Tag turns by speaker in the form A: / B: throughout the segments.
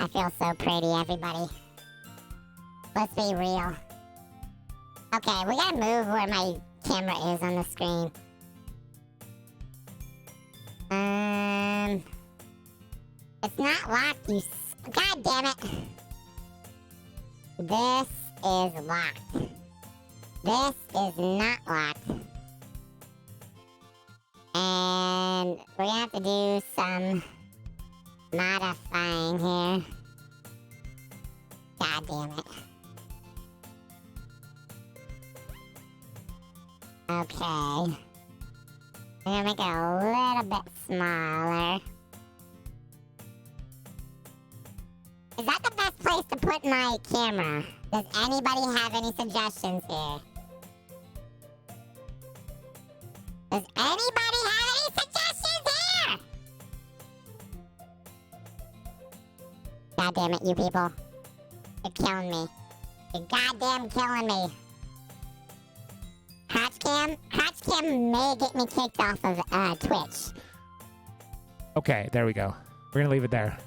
A: I feel so pretty, everybody. Let's be real. Okay, we gotta move where my camera is on the screen. It's not locked, God damn it. This is locked. This is not locked. And we're gonna have to do some modifying here. God damn it. Okay. I'm gonna make it a little bit smaller. Is that the best place to put my camera? Does anybody have any suggestions here? Does anybody have any suggestions here? God damn it, you people. You're killing me. You're goddamn killing me. Crouch cam may get me kicked off of Twitch.
B: Okay, there we go. We're gonna leave it there.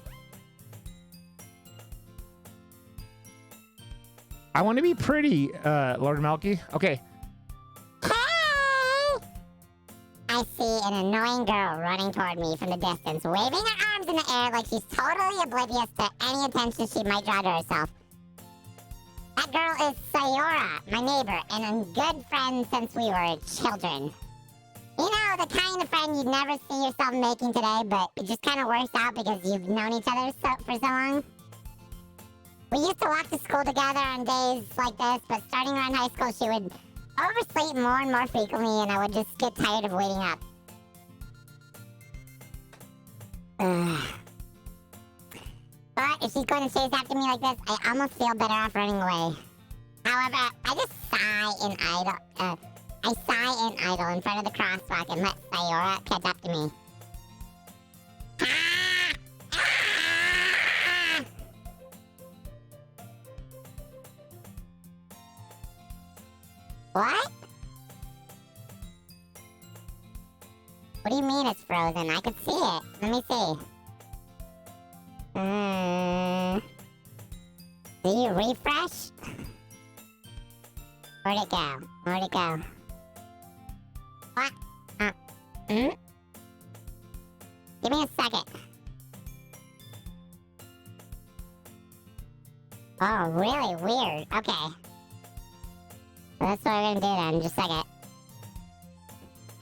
B: I want to be pretty, Lord Melky. Okay.
A: Hey! I see an annoying girl running toward me from the distance, waving her arms in the air like she's totally oblivious to any attention she might draw to herself. That girl is Sayora, my neighbor, and a good friend since we were children. You know, the kind of friend you'd never see yourself making today, but it just kind of works out because you've known each other for so long. We used to walk to school together on days like this, but starting around high school, she would oversleep more and more frequently, and I would just get tired of waiting up. Ugh. But if she's going to chase after me like this, I almost feel better off running away. However, I just sigh and idle. I sigh and idle in front of the crosswalk and let Sayora catch up to me. What? What do you mean it's frozen? I could see it. Let me see. Do you refresh? Where'd it go? Where'd it go? What? Give me a second. Oh, really weird. Okay. That's what we're gonna do then, just a second.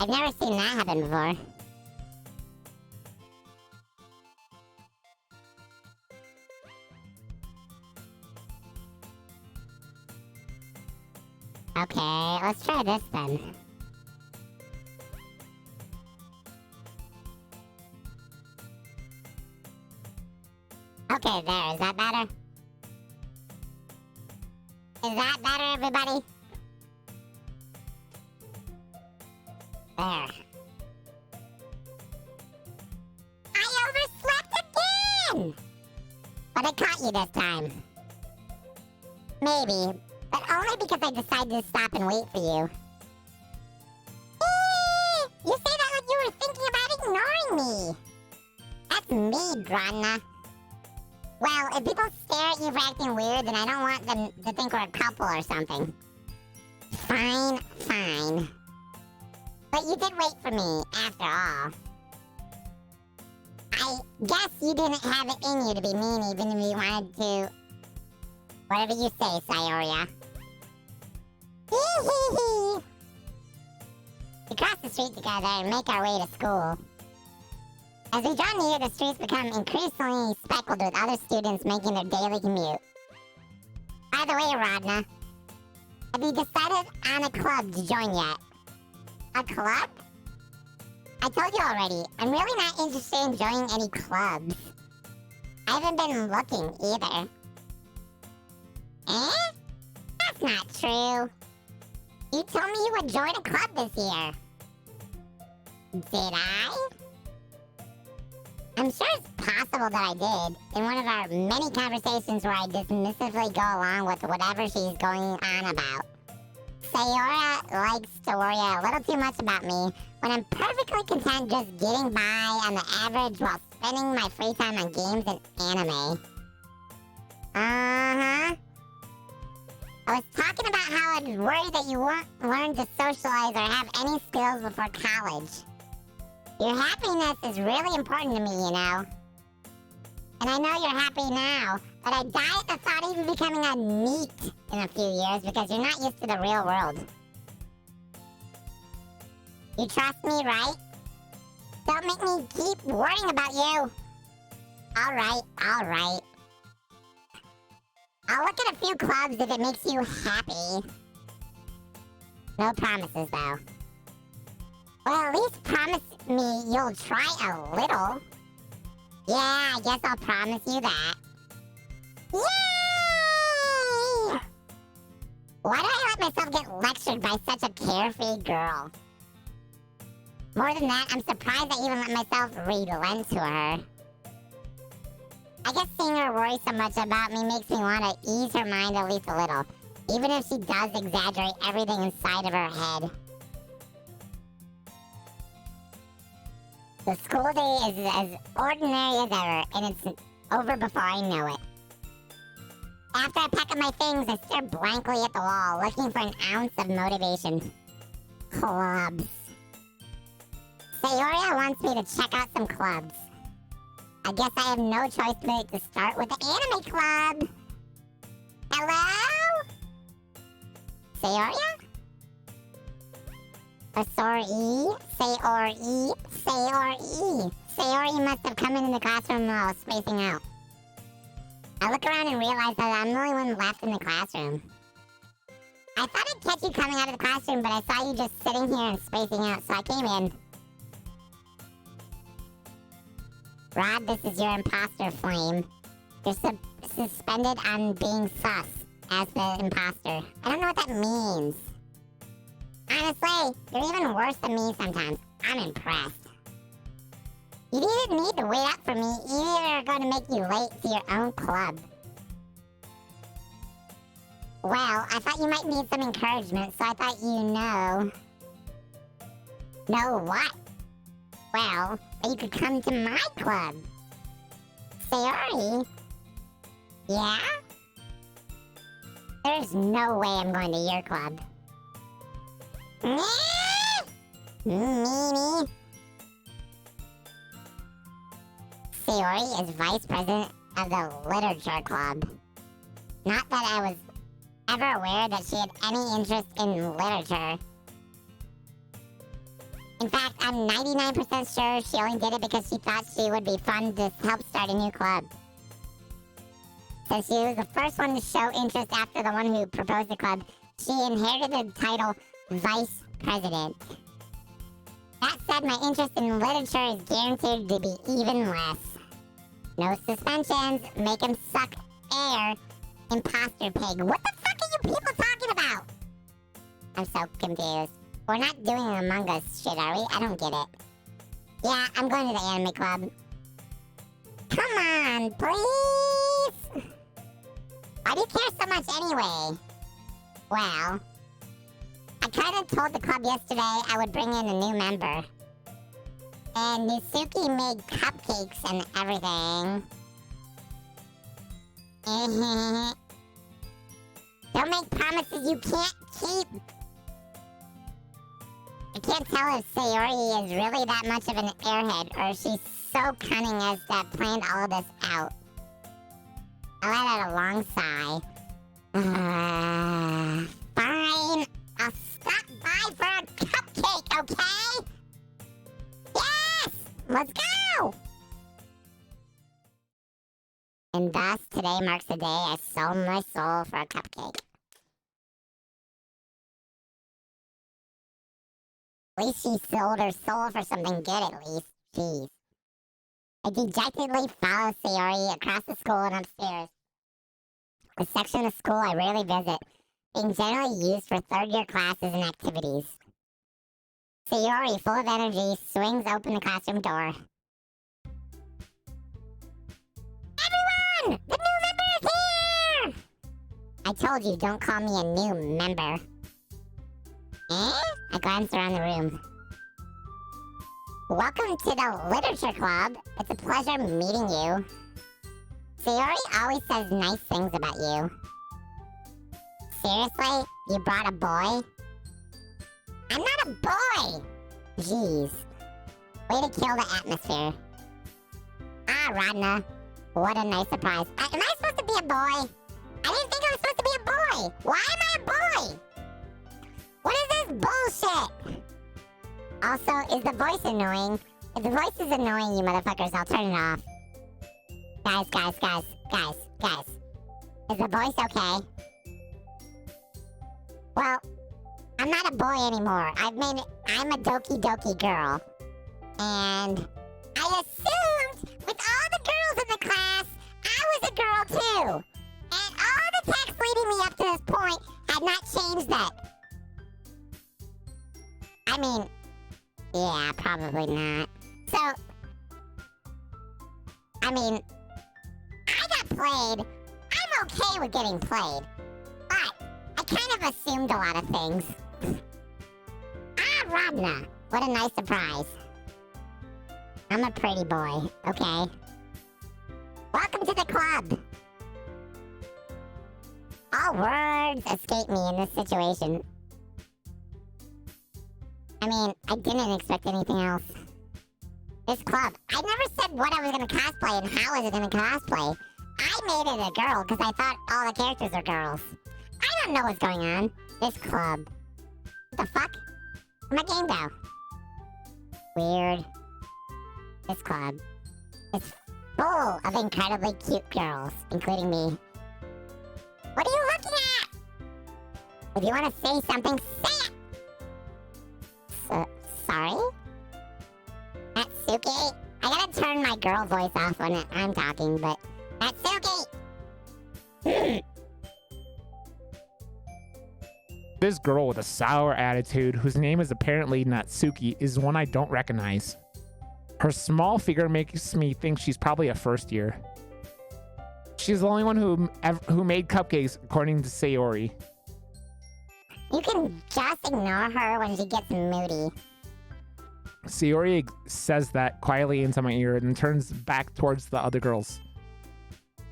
A: I've never seen that happen before. Okay, let's try this then. Okay, there, is that better? Is that better, everybody? There. I overslept again! But I caught you this time. Maybe, but only because I decided to stop and wait for you. You say that like you were thinking about ignoring me. That's me, Grana. Well, if people stare at you for acting weird, then I don't want them to think we're a couple or something. Fine, fine. But you did wait for me, after all. I guess you didn't have it in you to be mean even if you wanted to. Whatever you say, Sayora. Hee. We cross the street together and make our way to school. As we draw near, the streets become increasingly speckled with other students making their daily commute. By the way, Rodna, have you decided on a club to join yet? A club? I told you already, I'm really not interested in joining any clubs. I haven't been looking either. Eh? That's not true. You told me you would join a club this year. Did I? I'm sure it's possible that I did, in one of our many conversations where I dismissively go along with whatever she's going on about. Sayora likes to worry a little too much about me when I'm perfectly content just getting by on the average while spending my free time on games and anime. Uh-huh. I was talking about how I'd worry that you won't learn to socialize or have any skills before college. Your happiness is really important to me, you know. And I know you're happy now, but I die at the thought of you becoming a NEET in a few years because you're not used to the real world. You trust me, right? Don't make me keep worrying about you. Alright, alright. I'll look at a few clubs if it makes you happy. No promises, though. Well, at least promise me you'll try a little. Yeah, I guess I'll promise you that. Yay! Why do I let myself get lectured by such a carefree girl? More than that, I'm surprised I even let myself relent to her. I guess seeing her worry so much about me makes me want to ease her mind at least a little, even if she does exaggerate everything inside of her head. The school day is as ordinary as ever, and it's over before I know it. After I pack up my things, I stare blankly at the wall, looking for an ounce of motivation. Clubs. Sayoria wants me to check out some clubs. I guess I have no choice but to start with the anime club. Hello? Sayoria? Or Sori? Sayori? Sayori? Sayori must have come into the classroom while I was spacing out. I look around and realize that I'm the only one left in the classroom. I thought I'd catch you coming out of the classroom, but I saw you just sitting here and spacing out, so I came in. Rod, this is your imposter flame. You're suspended on being sus as the imposter. I don't know what that means. Honestly, you're even worse than me sometimes. I'm impressed. You didn't need to wait up for me. Either are going to make you late to your own club. Well, I thought you might need some encouragement, so I thought you know. Know what? Well, you could come to my club. Sayori? Yeah? There's no way I'm going to your club. Mimi? Sayori is vice president of the literature club. Not that I was ever aware that she had any interest in literature. In fact, I'm 99% sure she only did it because she thought she would be fun to help start a new club. Since she was the first one to show interest after the one who proposed the club, she inherited the title Vice President. That said, my interest in literature is guaranteed to be even less. No suspensions, make him suck air, imposter pig. What the fuck are you people talking about? I'm so confused. We're not doing Among Us shit, are we? I don't get it. Yeah, I'm going to the anime club. Come on, please! Why do you care so much anyway? Well, I kind of told the club yesterday I would bring in a new member. And Nisuki made cupcakes and everything. Don't make promises you can't keep. I can't tell if Sayori is really that much of an airhead or if she's so cunning as to have planned all of this out. I let out a long sigh. Fine. I'll stop by for a cupcake, okay? Yes! Let's go! And thus, today marks the day I sold my soul for a cupcake. At least she sold her soul for something good, at least. Jeez. I dejectedly follow Sayori across the school and upstairs. A section of the school I rarely visit, being generally used for third-year classes and activities. Sayori, full of energy, swings open the classroom door. Everyone! The new member is here! I told you, don't call me a new member. Eh? I glance around the room. Welcome to the Literature Club. It's a pleasure meeting you. Sayori always says nice things about you. Seriously? You brought a boy? I'm not a boy! Jeez. Way to kill the atmosphere. Ah, Rodna. What a nice surprise. Am I supposed to be a boy? I didn't think I was supposed to be a boy! Why am I a boy? What is this bullshit? Also, is the voice annoying? If the voice is annoying, you motherfuckers, I'll turn it off. Guys. Is the voice okay? Well, I'm not a boy anymore. I'm a Doki Doki girl. And I assumed with all the girls in the class, I was a girl too. And all the texts leading me up to this point had not changed that. I mean, yeah, probably not. So, I mean, I got played. I'm okay with getting played. But I kind of assumed a lot of things. Ah, Rodna. What a nice surprise. I'm a pretty boy, okay? Welcome to the club. All words escape me in this situation. I mean, I didn't expect anything else. This club. I never said what I was going to cosplay and how I was going to cosplay. I made it a girl because I thought all the characters are girls. I don't know what's going on. This club. What the fuck? Where'd my game go? Weird. This club. It's full of incredibly cute girls, including me. What are you looking at? If you want to say something, say it! Sorry? Natsuki? I gotta turn my girl voice off when I'm talking, but... Natsuki!
B: This girl with a sour attitude, whose name is apparently Natsuki, is one I don't recognize. Her small figure makes me think she's probably a first year. She's the only one who made cupcakes, according to Sayori.
A: You can just ignore her when she gets moody.
B: Sayori says that quietly into my ear and then turns back towards the other girls.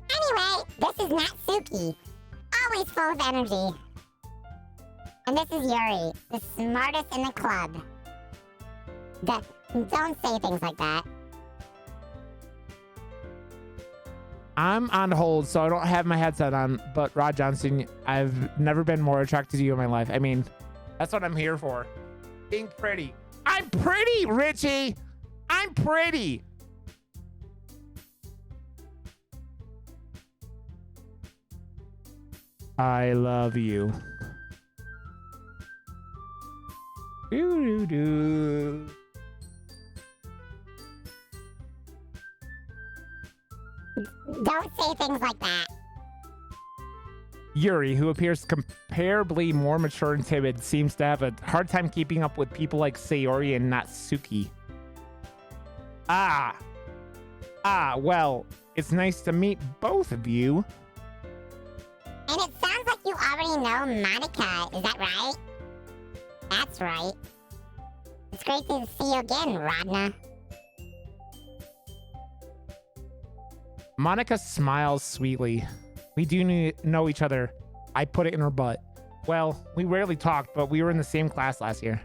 A: Anyway, this is Natsuki. Always full of energy. And this is Yuri, the smartest in the club. Don't say things like that.
B: I'm on hold, so I don't have my headset on, but Rod Johnston, I've never been more attracted to you in my life. I mean, that's what I'm here for. Being pretty. I'm pretty, Richie! I'm pretty! I love you. Doo-doo-doo.
A: Don't say things like that.
B: Yuri, who appears comparably more mature and timid, seems to have a hard time keeping up with people like Sayori and Natsuki. Well, it's nice to meet both of you.
A: And it sounds like you already know Monica, is that right? That's right. It's great to see you again, Rodna.
B: Monica smiles sweetly. We do know each other. I put it in her butt. Well, we rarely talked, but we were in the same class last year.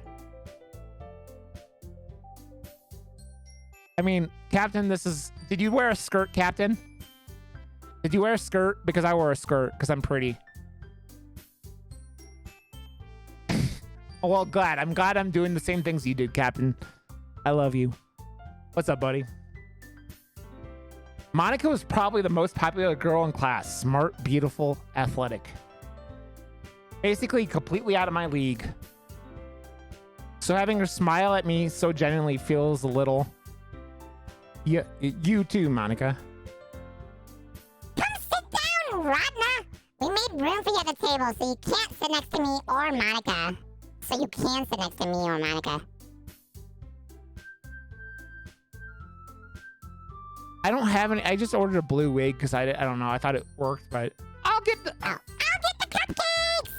B: I mean, Captain, did you wear a skirt, Captain? Did you wear a skirt? Because I wore a skirt, because I'm pretty. Well, I'm glad I'm doing the same things you did, Captain. I love you. What's up, buddy? Monica was probably the most popular girl in class. Smart, beautiful, athletic. Basically, completely out of my league. So having her smile at me so genuinely feels a little... Yeah, you too, Monica.
A: Come sit down, Rodna! We made room for you at the table, so you can't sit next to me or Monica. So you can sit next to me or Monica.
B: I don't have any. I just ordered a blue wig because I don't know. I thought it worked, but I'll get the
A: cupcakes!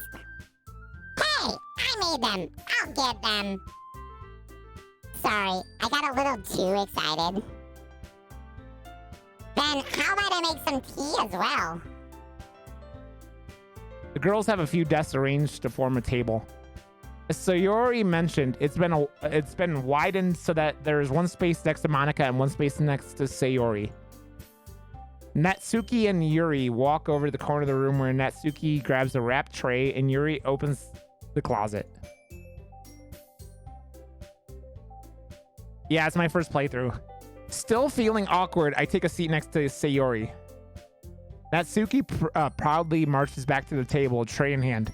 A: Hey, I made them. I'll get them. Sorry, I got a little too excited. Then how about I make some tea as well?
B: The girls have a few desks arranged to form a table. As Sayori mentioned, it's been widened so that there's one space next to Monica and one space next to Sayori. Natsuki and Yuri walk over to the corner of the room where Natsuki grabs a wrapped tray and Yuri opens the closet. Yeah, it's my first playthrough. Still feeling awkward, I take a seat next to Sayori. Natsuki proudly marches back to the table, tray in hand.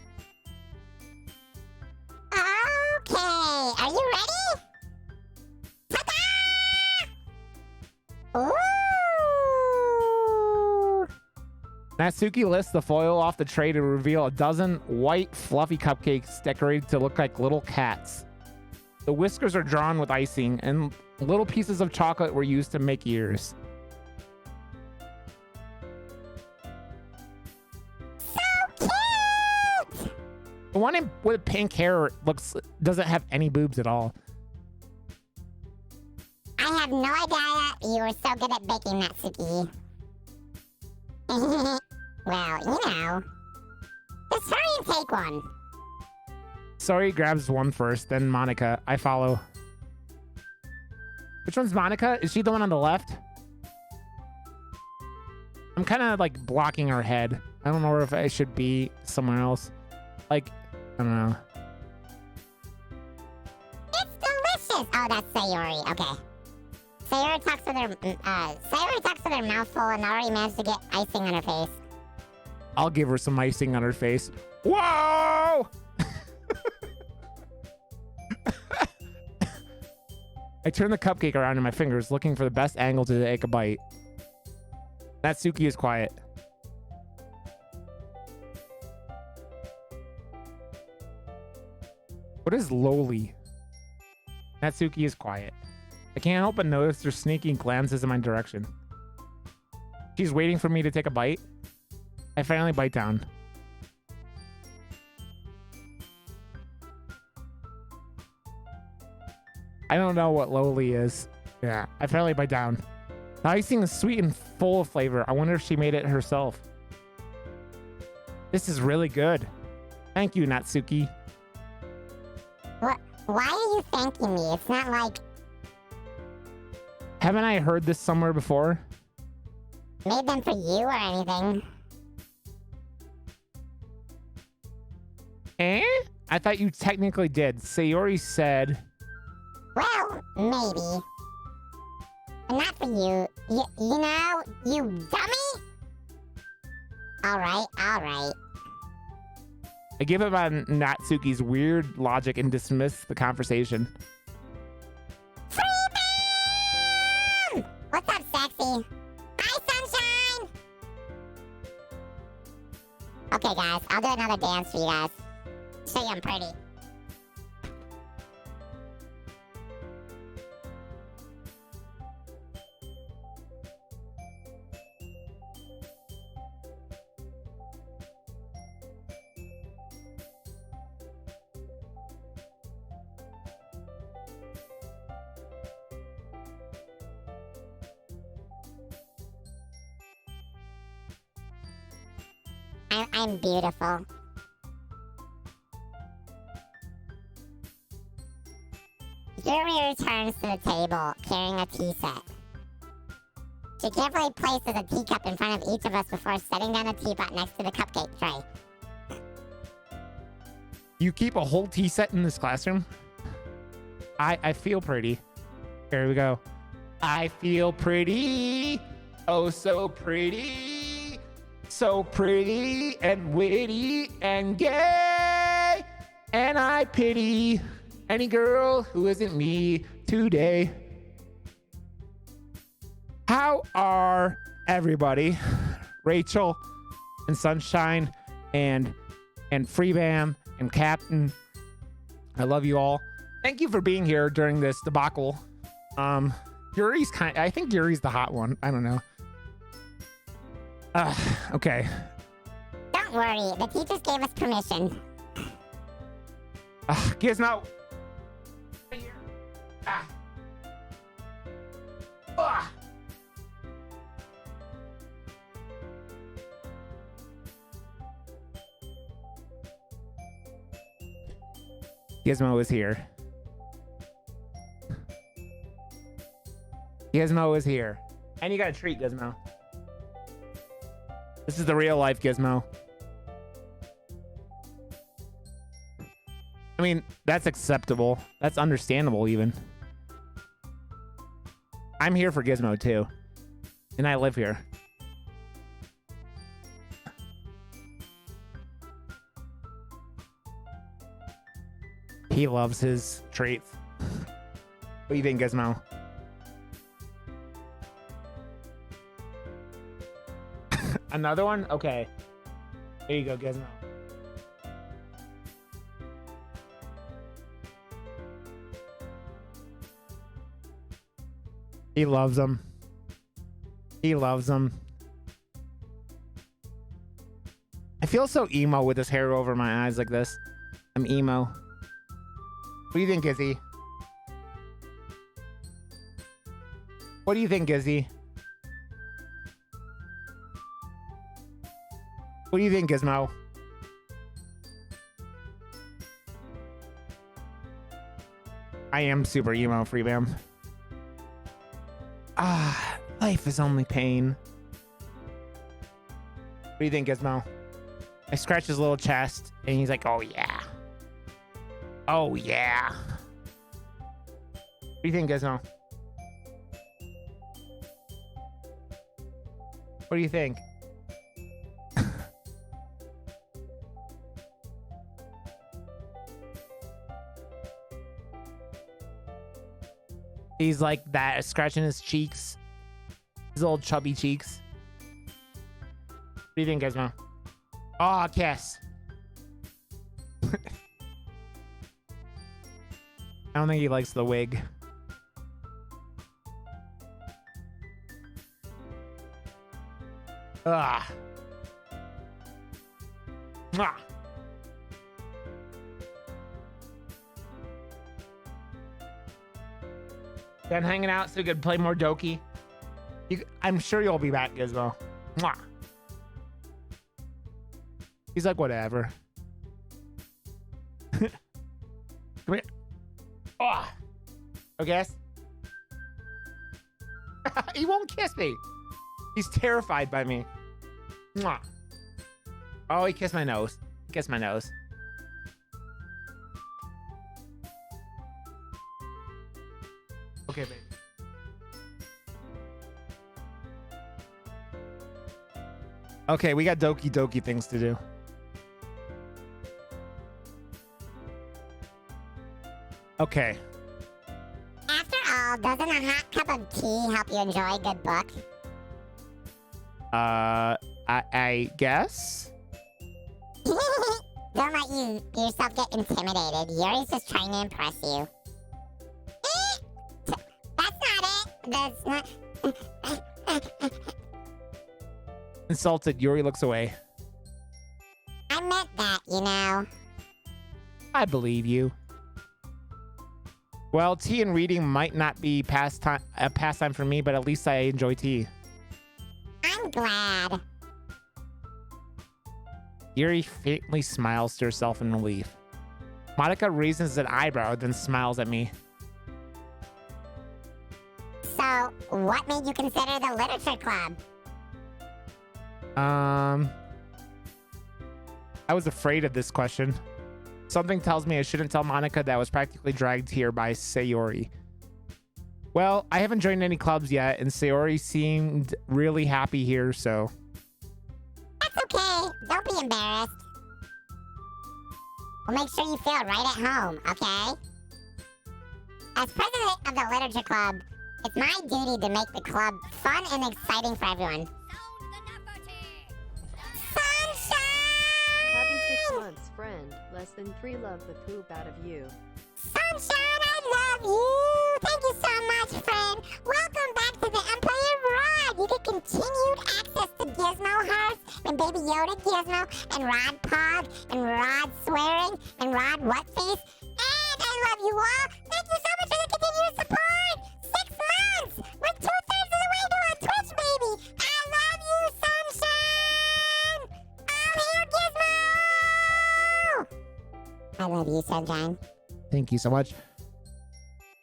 A: Okay, are you ready? Ta-da! Ooh!
B: Natsuki lifts the foil off the tray to reveal a dozen white, fluffy cupcakes decorated to look like little cats. The whiskers are drawn with icing, and little pieces of chocolate were used to make ears. The one with pink hair doesn't have any boobs at all.
A: I have no idea you were so good at baking, Natsuki. Well, you know. Just hurry and take one.
B: Sayori grabs one first, then Monica. I follow. Which one's Monica? Is she the one on the left? I'm kind of like blocking her head. I don't know if I should be somewhere else. Like, I don't know.
A: It's delicious. Oh, that's Sayori. Okay. Sayori talks with her mouth full and already managed to get icing on her face.
B: I'll give her some icing on her face. Whoa! I turn the cupcake around in my fingers, looking for the best angle to take a bite. Natsuki is quiet. What is lowly? Natsuki is quiet. I can't help but notice her sneaky glances in my direction. She's waiting for me to take a bite. I finally bite down. I don't know what lowly is. Yeah, I finally bite down. The icing is sweet and full of flavor. I wonder if she made it herself. This is really good. Thank you, Natsuki.
A: What? Why are you thanking me? It's not like...
B: Haven't I heard this somewhere before?
A: Made them for you or anything.
B: Eh? I thought you technically did. Sayori said...
A: Well, maybe. But not for you. You know, you dummy? Alright.
B: I give up on Natsuki's weird logic and dismiss the conversation.
A: Freedom! What's up, sexy? Hi, sunshine! Okay, guys, I'll do another dance for you guys. Show you I'm pretty. I'm beautiful. Yuri returns to the table, carrying a tea set. She carefully places a teacup in front of each of us before setting down the teapot next to the cupcake tray.
B: You keep a whole tea set in this classroom? I feel pretty. Here we go. I feel pretty. Oh, so pretty. So pretty and witty and gay. And I pity any girl who isn't me today. How are everybody? Rachel and Sunshine and Freebam and Captain. I love you all. Thank you for being here during this debacle. Yuri's I think Yuri's the hot one. I don't know. Okay.
A: Don't worry, the teachers gave us permission.
B: Gizmo. Gizmo is here. Gizmo is here. And you got a treat, Gizmo. This is the real life Gizmo. I mean, that's acceptable. That's understandable even. I'm here for Gizmo too. And I live here. He loves his treats. What do you think, Gizmo? Another one? Okay. There you go, Gizmo. He loves them. He loves them. I feel so emo with this hair over my eyes like this. I'm emo. What do you think, Gizzy? What do you think, Gizzy? What do you think, Gizmo? I am super emo, Freebam. Ah, life is only pain. What do you think, Gizmo? I scratch his little chest, and he's like, oh, yeah. Oh, yeah. What do you think, Gizmo? What do you think? He's like that, scratching his cheeks. His little chubby cheeks. What do you think, Gizmo? Oh, kiss. I don't think he likes the wig. Ugh. Mwah. Done hanging out so we could play more Doki. I'm sure you'll be back, Gizmo. Mwah. He's like, whatever. Come here. Oh. Okay. He won't kiss me. He's terrified by me. Mwah. Oh, he kissed my nose. He kissed my nose. Okay, baby. Okay, we got Doki Doki things to do. Okay.
A: After all, doesn't a hot cup of tea help you enjoy a good book?
B: I guess?
A: Don't let yourself get intimidated. Yuri's just trying to impress you. That's not
B: Insulted, Yuri looks away.
A: I meant that, you know.
B: I believe you. Well, tea and reading might not be a pastime for me, but at least I enjoy tea.
A: I'm glad.
B: Yuri faintly smiles to herself in relief. Monica raises an eyebrow, then smiles at me.
A: So, what made you consider the literature club?
B: I was afraid of this question. Something tells me I shouldn't tell Monica that I was practically dragged here by Sayori. Well, I haven't joined any clubs yet, and Sayori seemed really happy here, so...
A: That's okay. Don't be embarrassed. We'll make sure you feel right at home, okay? As president of the literature club, it's my duty to make the club fun and exciting for everyone.
C: Having 6 months, friend. Less than 3 love the poop out of you.
A: Sunshine, I love you! Thank you so much, friend! Welcome back to the Empire Rod! You get continued access to Gizmo Hearts, and Baby Yoda Gizmo, and Rod Pog, and Rod Swearing, and Rod Whatface, and I love you all! Thank you so much for the continued support! 6 months! We're 2/3 of the way to our Twitch, baby! I love you, Sunshine! I'm here, Gizmo! I love you, Sunshine.
B: Thank you so much.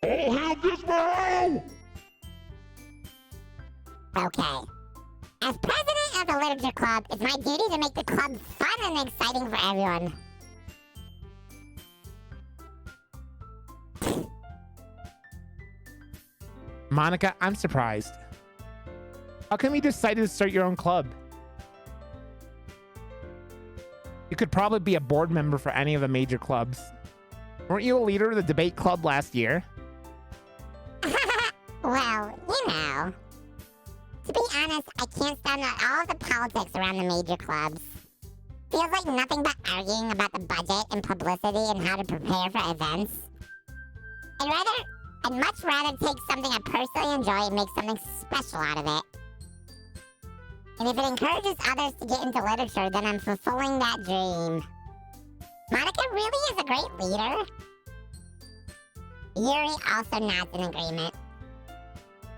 B: Oh, hell, Gizmo!
A: Okay. As president of the literature club, it's my duty to make the club fun and exciting for everyone.
B: Monica, I'm surprised. How come you decided to start your own club? You could probably be a board member for any of the major clubs. Weren't you a leader of the debate club last year?
A: Well, you know. To be honest, I can't stand all the politics around the major clubs. Feels like nothing but arguing about the budget and publicity and how to prepare for events. I'd much rather take something I personally enjoy and make something special out of it. And if it encourages others to get into literature, then I'm fulfilling that dream. Monica really is a great leader. Yuri also nods in agreement.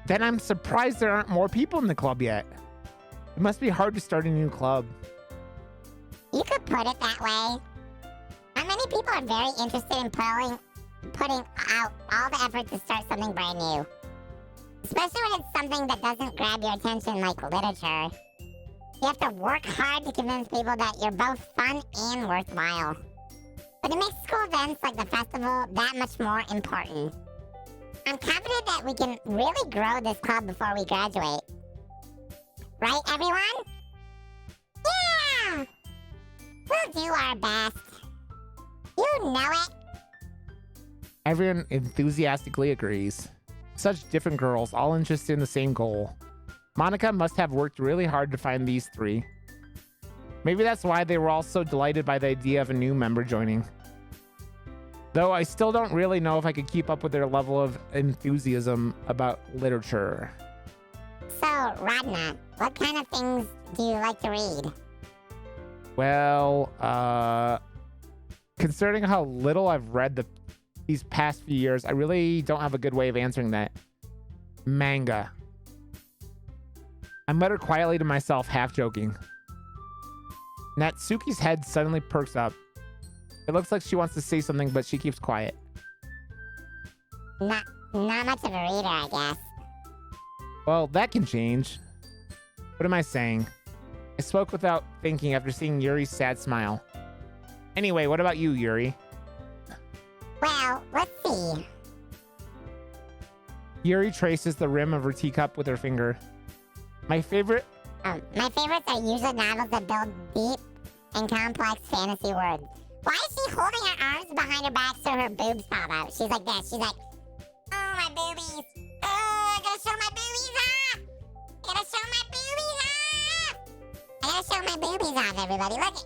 B: Then I'm surprised there aren't more people in the club yet. It must be hard to start a new club.
A: You could put it that way. Not many people are very interested in putting out all the effort to start something brand new. Especially when it's something that doesn't grab your attention like literature. You have to work hard to convince people that you're both fun and worthwhile. But it makes school events like the festival that much more important. I'm confident that we can really grow this club before we graduate. Right, everyone? Yeah! We'll do our best. You know it.
B: Everyone enthusiastically agrees. Such different girls, all interested in the same goal. Monica must have worked really hard to find these three. Maybe that's why they were all so delighted by the idea of a new member joining. Though I still don't really know if I could keep up with their level of enthusiasm about literature.
A: So, Rodna, what kind of things do you like to read?
B: Well, considering how little I've read these past few years, I really don't have a good way of answering that. Manga. I muttered quietly to myself, half joking. Natsuki's head suddenly perks up. It looks like she wants to say something, but she keeps quiet.
A: Not much of a reader, I guess.
B: Well, that can change. What am I saying? I spoke without thinking after seeing Yuri's sad smile. Anyway, what about you, Yuri?
A: Well, let's see.
B: Yuri traces the rim of her teacup with her finger. My favorites
A: are usually novels that build deep and complex fantasy worlds. Why is she holding her arms behind her back so her boobs pop out? She's like this. She's like, oh, my boobies. Oh, I gotta show my boobies off. I gotta show my boobies off. I gotta show my boobies off, everybody. Look at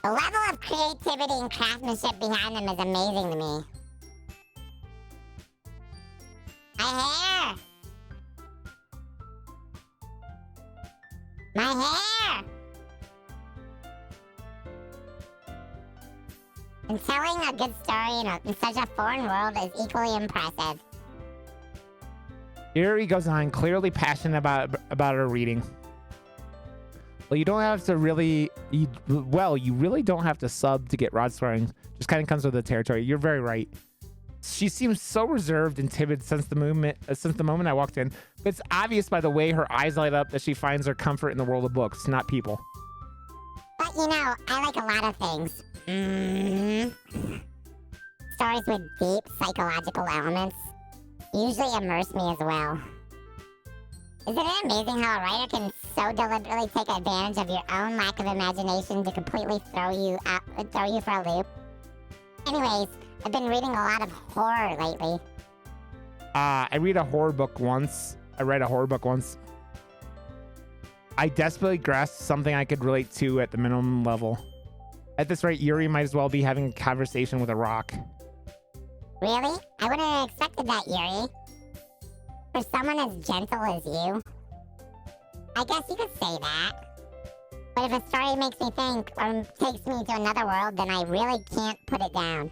A: The level of creativity and craftsmanship behind them is amazing to me. My hair! My hair! And telling a good story in such a foreign world is equally impressive.
B: Yuri goes on, clearly passionate about her reading. Well, you don't have to really... you really don't have to sub to get Rod swearing. Just kind of comes with the territory. You're very right. She seems so reserved and timid since the moment I walked in. But it's obvious by the way her eyes light up that she finds her comfort in the world of books, not people.
A: But you know, I like a lot of things. Stories with deep psychological elements usually immerse me as well. Isn't it amazing how a writer can so deliberately take advantage of your own lack of imagination to completely throw you for a loop? Anyways, I've been reading a lot of horror lately.
B: I read a horror book once. I desperately grasped something I could relate to at the minimum level. At this rate, Yuri might as well be having a conversation with a rock.
A: Really? I wouldn't have expected that, Yuri. For someone as gentle as you. I guess you could say that. But if a story makes me think or takes me to another world, then I really can't put it down.